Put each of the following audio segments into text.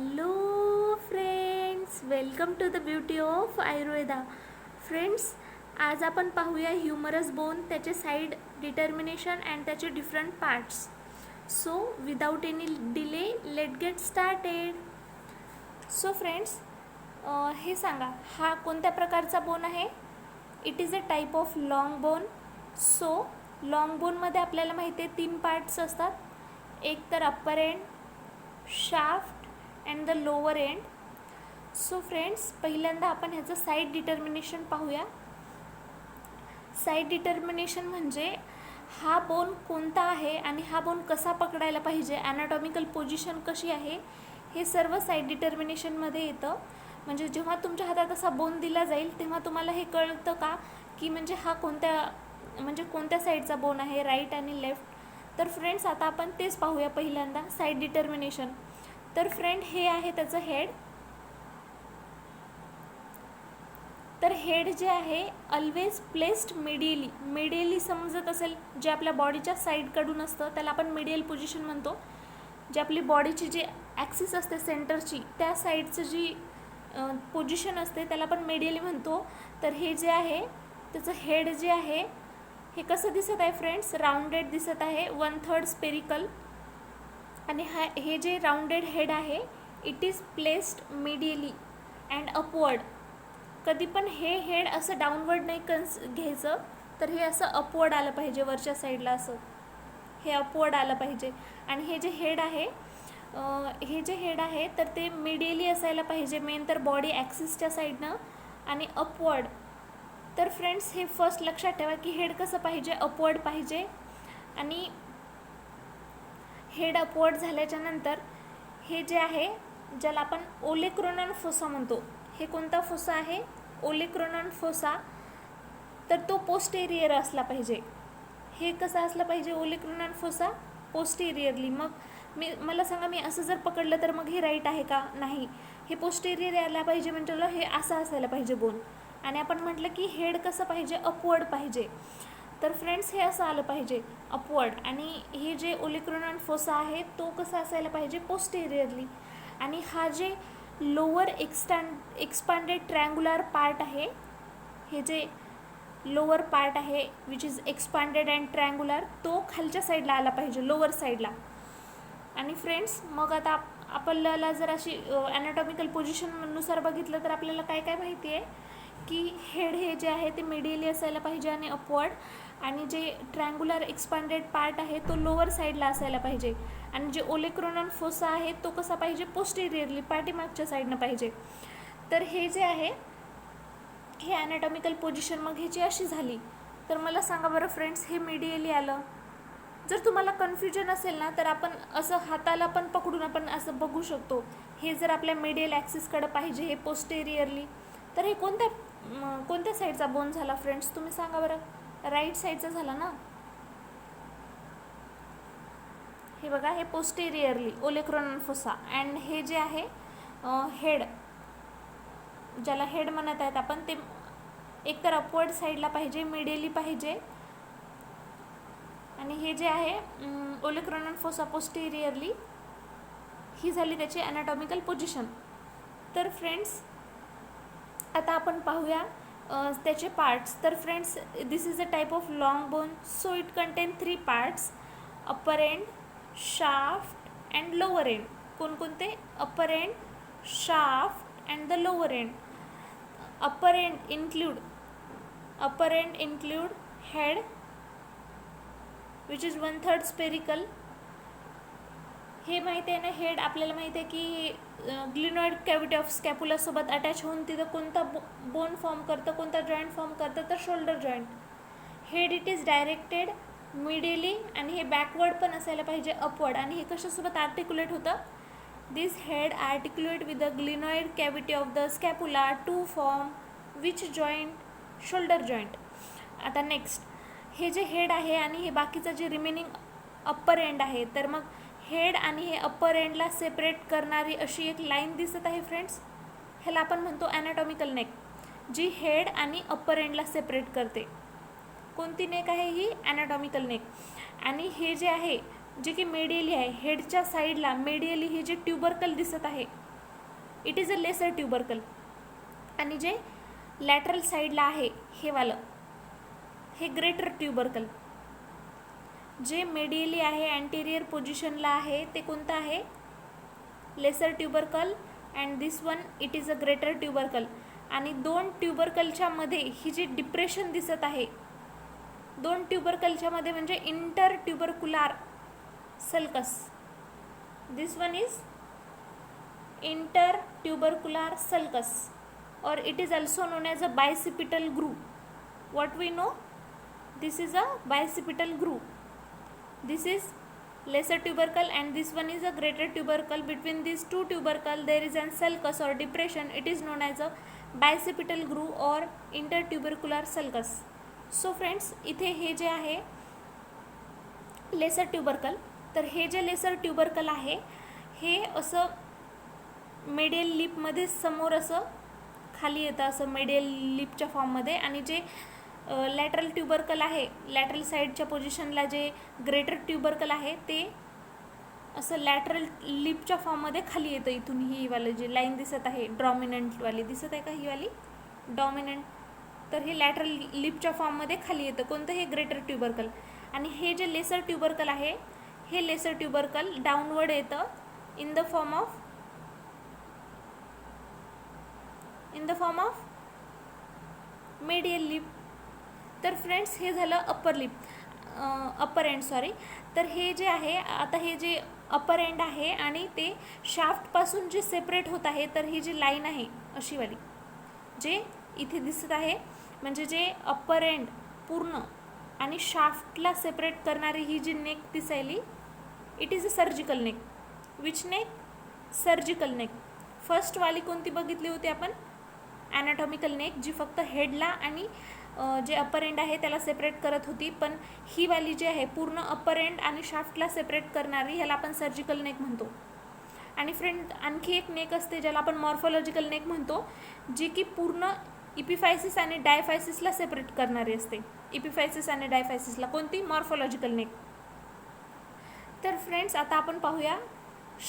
Hello friends, welcome to the beauty of Ayurveda. Friends, आज आपण पाहूया ह्युमरस बोन, त्याचे साईड डिटर्मिनेशन अँड त्याचे different parts. So without any delay let get started. So friends, हे सांगा, हा कोणत्या प्रकारचा बोन आहे? It is a type of long bone. So long बोनमध्ये आपल्याला माहिती आहे 3 पार्ट्स असतात. एक तर upper end, shaft and the lower end. So friends, पहिल्यांदा आपण ह्याचं साईड डिटर्मिनेशन पाहूया. साईड डिटर्मिनेशन म्हणजे हा बोन कोणता आहे आणि हा बोन कसा पकडायला पाहिजे, ॲनाटॉमिकल पोझिशन कशी आहे, हे सर्व साईड डिटर्मिनेशनमध्ये येतं. म्हणजे जेव्हा तुमच्या हातात असा बोन दिला जाईल तेव्हा तुम्हाला हे कळतं का की म्हणजे हा कोणत्या साईडचा बोन आहे, राईट आणि लेफ्ट. तर फ्रेंड्स, आता आपण तेच पाहूया पहिल्यांदा साईड डिटर्मिनेशन. तर फ्रेंड, हे आहे त्याचं हेड. तर हेड जे आहे ऑलवेज प्लेस्ड मिडियली समजत असेल, जे आपल्या बॉडीच्या साईडकडून असतं त्याला आपण मिडियल पोझिशन म्हणतो. जे आपली बॉडीची जी ॲक्सिस असते सेंटरची, त्या साईडचं जी पोझिशन असते त्याला आपण मिडियली म्हणतो. तर हे जे आहे त्याचं हेड जे आहे हे कसं दिसत आहे फ्रेंड्स? राऊंडेड दिसत आहे, 1/3 स्पेरिकल. आणि हे जे राऊंडेड हेड आहे it is placed medially and upward. कधी पण हे हेड असं डाऊनवर्ड नाही घ्यायचं, तर हे असं अपवर्ड आलं पाहिजे, वरच्या साईडला असं हे अपवर्ड आलं पाहिजे. आणि हे जे हेड आहे तर ते मिडियली असायला पाहिजे, मेन तर बॉडी ॲक्सिसच्या साईडनं आणि अपवर्ड. तर फ्रेंड्स, हे फर्स्ट लक्षात ठेवा की हेड कसं पाहिजे, अपवर्ड पाहिजे. आणि हेड अपवर्ड झाल्याच्या नंतर हे जे आहे ज्याला आपण ओलेक्रोनॉन फोसा म्हणतो, हे कोणता फोसा आहे? ओलेक्रोनॉन फोसा. तर तो पोस्टेरियर असला पाहिजे. हे कसं असलं पाहिजे ओलेक्रोनॉन फोसा? पोस्टेरियरली. मग मला सांगा, मी असं जर पकडलं तर मग हे राईट आहे का? नाही, हे पोस्टेरियर यायला पाहिजे. म्हणजे हे असं असायला पाहिजे बोन. आणि आपण म्हटलं की हेड कसं पाहिजे? अपवर्ड पाहिजे. तर फ्रेंड्स, हे असं आलं पाहिजे अपवर्ड. आणि हे जे ओलेक्रोनॉन फोसा आहे तो कसा असायला पाहिजे? पोस्टेरियरली. आणि हा जे लोअर एक्सपांडेड ट्रँग्युलर पार्ट आहे, हे जे लोअर पार्ट आहे which is expanded and triangular, तो खालच्या साईडला आला पाहिजे, लोअर साईडला. आणि फ्रेंड्स, मग आता आपल्याला जर अशी ॲनाटॉमिकल पोझिशननुसार बघितलं तर आपल्याला काय काय माहिती आहे की हेड हे जे आहे ते मिडियली असायला पाहिजे आणि अपवर्ड. आणि जे ट्रँग्युलर एक्सपांडेड पार्ट आहे तो लोअर साईडला असायला पाहिजे. आणि जे ओलेक्रोनॉन फोसा आहे तो कसा पाहिजे? पोस्टेरियरली, पाठीमागच्या साईडनं पाहिजे. तर हे जे आहे हे ॲनाटॉमिकल पोझिशन मग ह्याची अशी झाली. तर मला सांगा बरं फ्रेंड्स, हे मिडियली आलं. जर तुम्हाला कन्फ्युजन असेल ना तर आपण असं हाताला पण पकडून आपण असं बघू शकतो. हे जर आपल्या मिडियल ॲक्सिसकडे पाहिजे, हे पोस्टेरियरली, तर हे कोणत्या साईडचा बोन झाला फ्रेंड्स? तुम्ही सांगा बरं. राईट साईडचा झाला ना. हे बघा, हे पोस्टेरियरली ओलेक्रोनॉन फोसा. अँड हे जे आहे हेड, ज्याला हेड म्हणत आहेत आपण, ते एकतर अपवर्ड साईडला पाहिजे, मिडियली पाहिजे. आणि हे जे आहे ओलेक्रोनॉन फोसा पोस्टेरियरली, ही झाली त्याची ॲनाटॉमिकल पोझिशन. तर फ्रेंड्स, आता आपण पाहूया त्याचे पार्ट्स. तर friends, this is a type of long bone. So it contain 3 parts: upper end, shaft and lower end. कोणकोणते? Upper end, shaft and the lower end. Upper end include head which is 1/3 spherical. हे माहिती आहे ना, head आपल्याला माहिती आहे की glenoid cavity of स्कॅपुला सोबत अटॅच होऊन तिथं कोणता बोन फॉर्म करतं, कोणता जॉईंट फॉर्म करतं? तर shoulder joint. Head it is directed medially. आणि हे बॅकवर्ड पण असायला पाहिजे, अपवर्ड. आणि हे कशासोबत आर्टिक्युलेट होतं? This head articulate with the glenoid cavity of the scapula to form which joint? Shoulder joint. आता नेक्स्ट, हे जे हेड आहे आणि हे बाकीचं जे रिमेनिंग अप्पर एंड आहे, तर मग हेड आणि हे अप्पर एंडला सेपरेट करणारी अशी एक लाईन दिसत आहे फ्रेंड्स, ह्याला आपण म्हणतो ॲनाटॉमिकल नेक, जी हेड आणि अप्पर एंडला सेपरेट करते. कोणती नेक आहे ही? ॲनाटॉमिकल नेक. आणि हे जे आहे जे की मेडियली आहे, हेडच्या साईडला मेडियली हे जे ट्युबरकल दिसत आहे इट इज अ लेसर ट्युबरकल, आणि जे लॅटरल साईडला आहे हे वालं हे ग्रेटर ट्युबरकल. जे मेडियली आहे अँटेरियर पोझिशनला आहे ते कोणतं आहे, lesser tubercle, and this one it is a greater tubercle. आणि दोन ट्युबरकलच्या मध्ये ही जी डिप्रेशन दिसत आहे, दोन ट्युबरकलच्या मध्ये म्हणजे intertubercular sulcus, this one is intertubercular sulcus, or it is also known as a bicipital groove. What we know, this is a bicipital groove. This is lesser tubercle and this one is a greater tubercle. Between these two tubercle there is an sulcus or depression. It is known as a bicipital groove or intertubercular sulcus. So friends, इथे हे जे आहे lesser ट्युबरकल, तर हे जे laser ट्युबरकल आहे हे असं मेडियल लिपमध्ये समोर असं खाली येतं, असं मेडियल लिपच्या फॉर्ममध्ये. आणि जे लॅटरल ट्युबरकल आहे, लॅटरल साईडच्या पोझिशनला जे ग्रेटर ट्युबरकल आहे ते असं लॅटरल लिपच्या फॉर्ममध्ये खाली येतं. इथून ही वाली जी लाईन दिसत आहे डॉमिनंटवाली दिसत आहे का, ही वाली डॉमिनंट, तर हे लॅटरल लिपच्या फॉर्ममध्ये खाली येतं. कोणतं, हे ग्रेटर ट्युबरकल. आणि हे जे लेसर ट्युबरकल आहे हे लेसर ट्युबरकल डाऊनवर्ड येतं in the form of medial lip. तर फ्रेंड्स हे झालं अप्पर एंड सॉरी. तर हे जे आहे आता हे जे अप्पर एंड आहे आणि ते शाफ्टपासून जे सेपरेट होत आहे, तर ही जी लाईन आहे अशी वाली जे इथे दिसत आहे, म्हणजे जे अप्पर एंड पूर्ण आणि शाफ्टला सेपरेट करणारी ही जी नेक दिसायली, it is a surgical neck. Which neck, surgical neck. फर्स्टवाली कोणती बघितली होती आपण, ॲनाटॉमिकल नेक, जी फक्त हेडला आणि जे अप्पर एंड आहे त्याला सेपरेट करत होती. पण ही वाली जी आहे पूर्ण अप्पर एंड आणि शाफ्टला सेपरेट करणारी, ह्याला आपण सर्जिकल नेक म्हणतो. आणि फ्रेंड आणखी एक नेक असते ज्याला आपण मॉर्फोलॉजिकल नेक म्हणतो, जी की पूर्ण इपिफायसिस आणि डायफायसिसला सेपरेट करणारी असते. इपिफायसिस आणि डायफायसिसला कोणती, मॉर्फोलॉजिकल नेक. तर फ्रेंड्स आता आपण पाहूया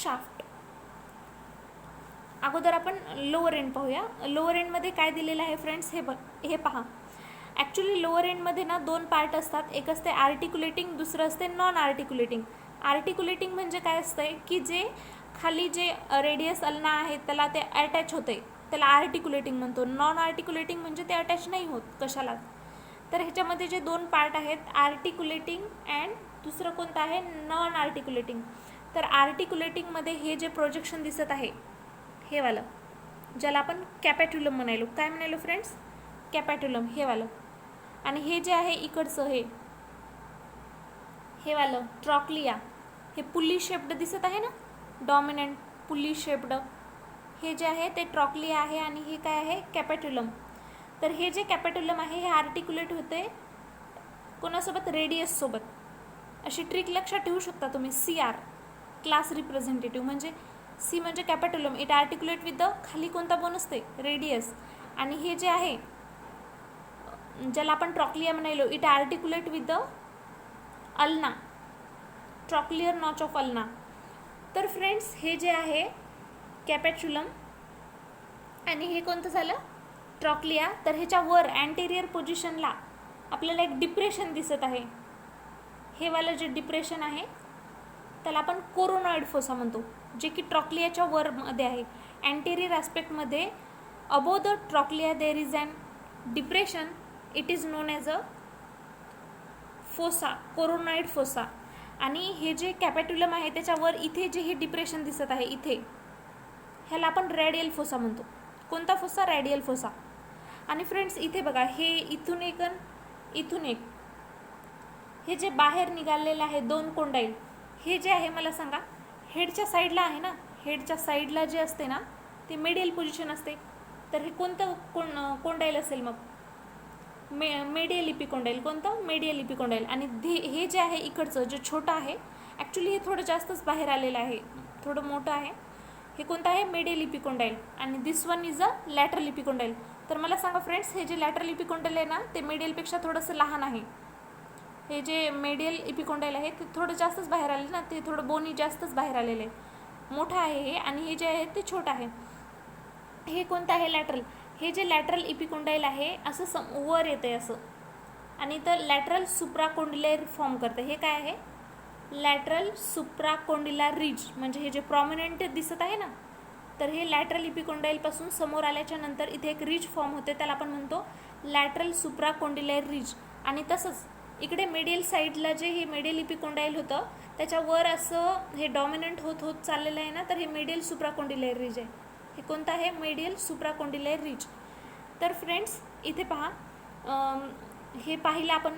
शाफ्ट. अगोदर आपण लोअर एंड पाहूया. लोअर एंडमध्ये काय दिलेलं आहे फ्रेंड्स, हे पहा. ॲक्च्युली लोअर एंडमध्ये ना दोन पार्ट असतात, एक असते आर्टिक्युलेटिंग, दुसरं असते नॉन आर्टिक्युलेटिंग. आर्टिक्युलेटिंग म्हणजे काय असतंय की जे खाली जे रेडियस अल्ना आहे त्याला ते अटॅच होते, त्याला आर्टिक्युलेटिंग म्हणतो. नॉन आर्टिक्युलेटिंग म्हणजे ते अटॅच नाही होत कशाला. तर ह्याच्यामध्ये जे दोन पार्ट आहेत आर्टिक्युलेटिंग अँड दुसरं कोणतं आहे, नॉन आर्टिक्युलेटिंग. तर आर्टिक्युलेटिंगमध्ये हे जे प्रोजेक्शन दिसत आहे हे वालं, ज्याला आपण कॅपॅट्युलम म्हणालो. काय म्हणालो फ्रेंड्स, कॅपॅट्युलम, हे वालं. आणि हे जे आहे इकडचं हे वालं ट्रॉक्लिया, हे पुली शेप्ड दिसत आहे ना, डॉमिनंट पुली शेप्ड, हे जे आहे ते ट्रॉक्लिया आहे. आणि हे काय आहे, कॅपॅट्युलम. तर हे जे कॅपॅट्युलम आहे हे आर्टिक्युलेट होते कोणासोबत, रेडियस सोबत. अशी ट्रिक लक्षात ठेवू शकता तुम्ही, CR क्लास रिप्रेझेंटेटिव्ह, म्हणजे सी म्हणजे कॅपॅट्युलम, इट आर्टिक्युलेट विथ द, खाली कोणता बोन असते, रेडियस. आणि हे जे आहे ज्याला आपण ट्रॉक्लिया म्हणालो, it articulate with the ulna, trochlear notch of ulna. तर फ्रेंड्स हे जे आहे कॅपॅट्युलम आणि हे कोणतं झालं, ट्रॉक्लिया. तर ह्याच्या वर अँटेरियर पोझिशनला आपल्याला एक डिप्रेशन दिसत आहे. हे वालं जे डिप्रेशन आहे त्याला आपण कोरोनॉइड फोसा म्हणतो, जे की ट्रॉक्लियाच्या वरमध्ये आहे. अँटेरियर ॲस्पेक्टमध्ये above the trochlea there is an depression, it is known as a fossa, coronoid fossa. आणि हे जे कॅपॅट्युलम आहे त्याच्यावर इथे जे हे डिप्रेशन दिसत आहे इथे, ह्याला आपण रॅडियल फोसा म्हणतो. कोणता फोसा, रॅडियल फोसा. आणि फ्रेंड्स इथे बघा, हे इथून एक आणि इथून एक, हे जे बाहेर निघालेलं आहे दोन कोंडाईल, हे जे आहे मला सांगा, हेडच्या साईडला आहे ना, हेडच्या साईडला जे असते ना ते मेडियल पोझिशन असते. तर हे कोणतं कोंडाईल असेल मग, मेडियल इपिकोंडाईल. कोणतं, मेडियल इपिकोंडाईल. आणि हे जे आहे इकडचं जे छोटं आहे, ॲक्च्युली हे थोडं जास्तच बाहेर आलेलं आहे, थोडं मोठं आहे. हे कोणतं आहे, मेडियल इपिकोंडाईल. आणि दिस वन इज अ लॅटरल इपिकोंडाईल. तर मला सांगा फ्रेंड्स, हे जे लॅटरल इपिकोंडाईल आहे ना ते मेडियलपेक्षा थोडंसं लहान आहे. हे जे मेडियल इपिकोंडाईल आहे ते थोडं जास्तच बाहेर आले ना, ते थोडं बोनी जास्तच बाहेर आलेलं आहे, मोठं आहे हे, आणि हे जे आहे ते छोटं आहे. हे कोणतं आहे? लॅटरल. हे जे लॅटरल इपिकोंडाईल आहे असं वर येतं आहे असं, आणि तर लॅटरल सुप्राकोंडिलर फॉर्म करतं. हे काय आहे? लॅटरल सुप्राकोंडिलर रिज, म्हणजे हे जे प्रॉमिनंट दिसत आहे ना, तर हे लॅटरल इपिकोंडाईलपासून समोर आल्याच्या नंतर इथे एक रिज फॉर्म होते, त्याला आपण म्हणतो लॅटरल सुप्राकोंडिलर रिज. आणि तसंच इकडे मिडियल साईडला जे हे मिडियल इपिकोंडाईल होतं त्याच्यावर असं हे डॉमिनंट होत होत चाललेलं आहे ना, तर हे मिडियल सुप्राकोंडिलर रिज आहे. हे कोणतं आहे? Medial supracondylar ridge. तर फ्रेंड्स इथे पहा, हे पाहिलं आपण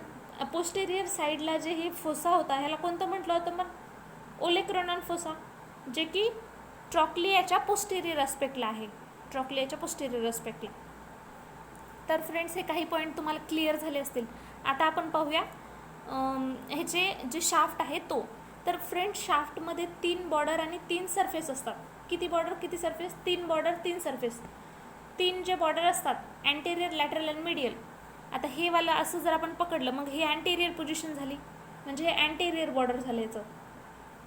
पोस्टेरियर साईडला जे हे फोसा होता ह्याला कोणतं म्हटलं होतं? मग ओलेक्रोनॉन फोसा, जे की ट्रॉक्लियाच्या पोस्टेरियर अस्पेक्टला आहे, ट्रॉक्लियाच्या पोस्टेरियर अस्पेक्टला. तर फ्रेंड्स हे काही पॉईंट तुम्हाला क्लिअर झाले असतील. आता आपण पाहूया ह्याचे जे शाफ्ट आहे तो. तर फ्रेंड्स शाफ्टमध्ये 3 बॉर्डर आणि 3 सरफेस असतात. किती बॉर्डर किती सरफेस? 3 border 3 surface. 3 जे बॉर्डर असतात अँटेरियर, लॅटरल आणि मीडियल. आता हे वाला असं जर आपण पकडलं मग हे अँटेरियर पोझिशन झाली, म्हणजे हे अँटेरियर बॉर्डर झालं याचं,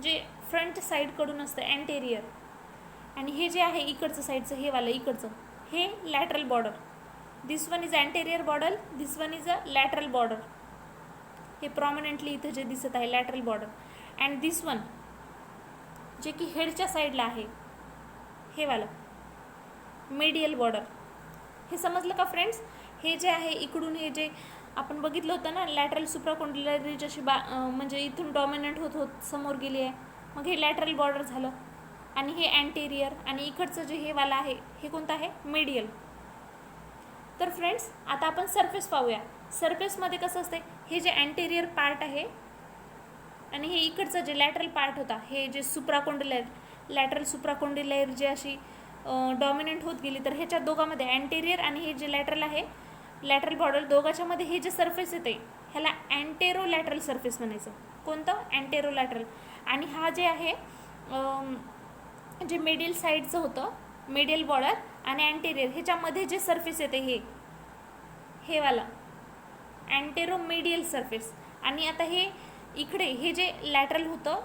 जे फ्रंट साईडकडून असतं अँटेरियर. आणि हे जे आहे इकडचं साईडचं हे वालं इकडचं हे lateral border. This one is anterior border, this one is a lateral border. हे प्रॉमिनंटली इथं जे दिसत आहे lateral border. And this one जे की हेडच्या साईडला आहे हे वालं मीडियल बॉर्डर. हे समजलं का फ्रेंड्स? हे जे आहे इकडून हे जे आपण बघितलं होतं ना लॅटरल सुप्राकोंडिलर रिज अशी म्हणजे इथून डॉमिनंट होत होत समोर गेली आहे, मग हे लॅटरल बॉर्डर झालं. आणि हे अँटेरियर, आणि इकडचं जे हे वाला आहे हे कोणतं आहे? मीडियल. तर फ्रेंड्स आता आपण सरफेस पाहूया. सरफेसमध्ये कसं असते? हे जे अँटेरियर पार्ट आहे आणि हे इकडचं जे लॅटरल पार्ट होता, हे जे सुप्राकोंडिलर लॅटरल सुप्राकोंडिलर जे अशी डॉमिनंट होत गेली, तर ह्याच्या दोघांमध्ये अँटेरियर आणि हे जे लॅटरल आहे लॅटरल बॉर्डर दोघांच्यामध्ये हे जे सरफेस येते ह्याला अँटेरो लॅटरल सरफेस म्हणायचं. कोणतं? अँटेरो लॅटरल. आणि हा जे आहे जे मिडियल साईडचं होतं मिडियल बॉर्डर आणि अँटेरियर ह्याच्यामध्ये जे सरफेस येते हे वाला अँटेरो मीडियल सरफेस. आणि आता हे इकडे हे जे लॅटरल होतं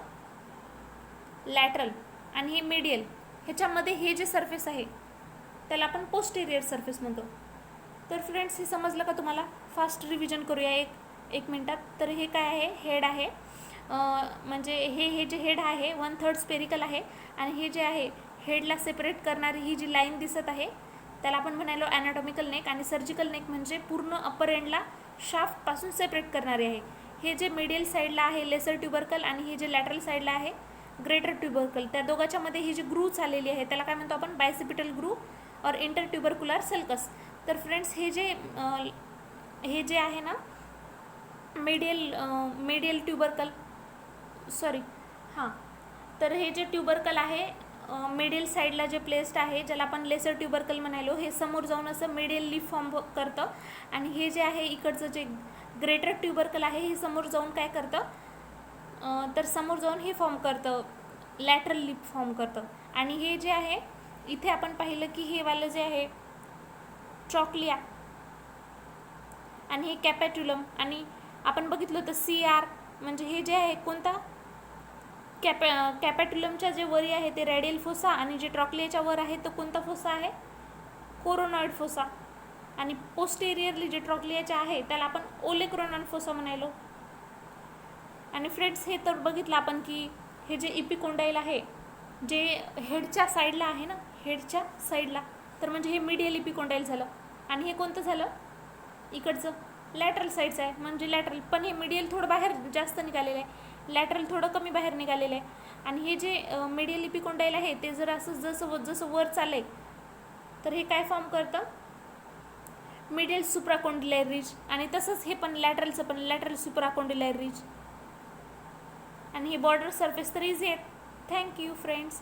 लॅटरल आणि हे मीडियल ह्याच्यामध्ये हे जे सरफेस आहे त्याला आपण पोस्टेरियर सरफेस म्हणतो. तर फ्रेंड्स हे समजलं का तुम्हाला? फास्ट रिव्हिजन करूया एक मिनटात. तर हे काय आहे? हेड आहे, म्हणजे हे जे हेड आहे 1/3 स्पेरिकल आहे, आणि हे जे आहे हेडला सेपरेट करणारी ही जी लाईन दिसत आहे त्याला आपण म्हणालो ॲनाटॉमिकल नेक, आणि सर्जिकल नेक म्हणजे पूर्ण अपर एंडला शाफ्टपासून सेपरेट करणारी आहे. हे जे मिडियल साईडला आहे लेसर ट्युबरकल, आणि हे जे लॅटरल साईडला आहे ग्रेटर ट्युबरकल, त्या दोघांच्या मध्ये ही जी ग्रू चाललेली आहे त्याला काय म्हणतो आपण? बायसिपिटल ग्रू और इंटर ट्युबरकुलर सल्कस. तर फ्रेंड्स हे जे आहे ना मिडियल ट्युबरकल तर हे जे ट्युबरकल आहे मिडियल साईडला जे प्लेस्ड आहे ज्याला आपण लेसर ट्युबरकल म्हणालो, हे समोर जाऊन असं मिडियल लीफ फॉर्म करतं. आणि हे जे आहे इकडचं जे ग्रेटर ट्युबरकल आहे हे समोर जाऊन काय करतं? तर समोर जाऊन हे फॉर्म करतं लॅटरल लीफ फॉर्म करतं. आणि हे जे आहे इथे आपण पाहिलं की हे वालं जे आहे ट्रॉक्लिया आणि हे कॅपॅट्युलम, आणि आपण बघितलं होतं CR म्हणजे हे जे आहे कोणता? कॅपॅट्युलमच्या जे वरी आहे ते रेडियल फोसा, आणि जे ट्रॉक्लियाच्या वर आहे तो कोणता फोसा आहे? Coronoid fossa. आणि पोस्टेरियरली जे ट्रॉक्लियाच्या आहे त्याला आपण ओलेक्रोनॉन फोसा म्हणालो. आणि फ्रेंड्स हे तर बघितलं आपण की हे जे इपिकोंडाईल आहे जे हेडच्या साईडला आहे ना, हेडच्या साईडला, तर म्हणजे हे मिडियल इपिकोंडाईल झालं. आणि हे कोणतं झालं? इकडचं लॅटरल साईडचं आहे, म्हणजे लॅटरल. पण हे मिडियल थोडं बाहेर जास्त निघालेलं आहे, लॅटरल थोडं कमी बाहेर निघालेलं आहे. आणि हे जे मिडियल इपिकोंडाईल आहे ते जर असं जसं वर चालले तर हे काय फॉर्म करतं? Medial supracondylar ridge. आणि तसंच हे पण लॅटरलचं पण लॅटरल सुप्राकोंडिलर रिज. आणि हे बॉर्डर सरफेस तर इझी आहेत. Thank you friends.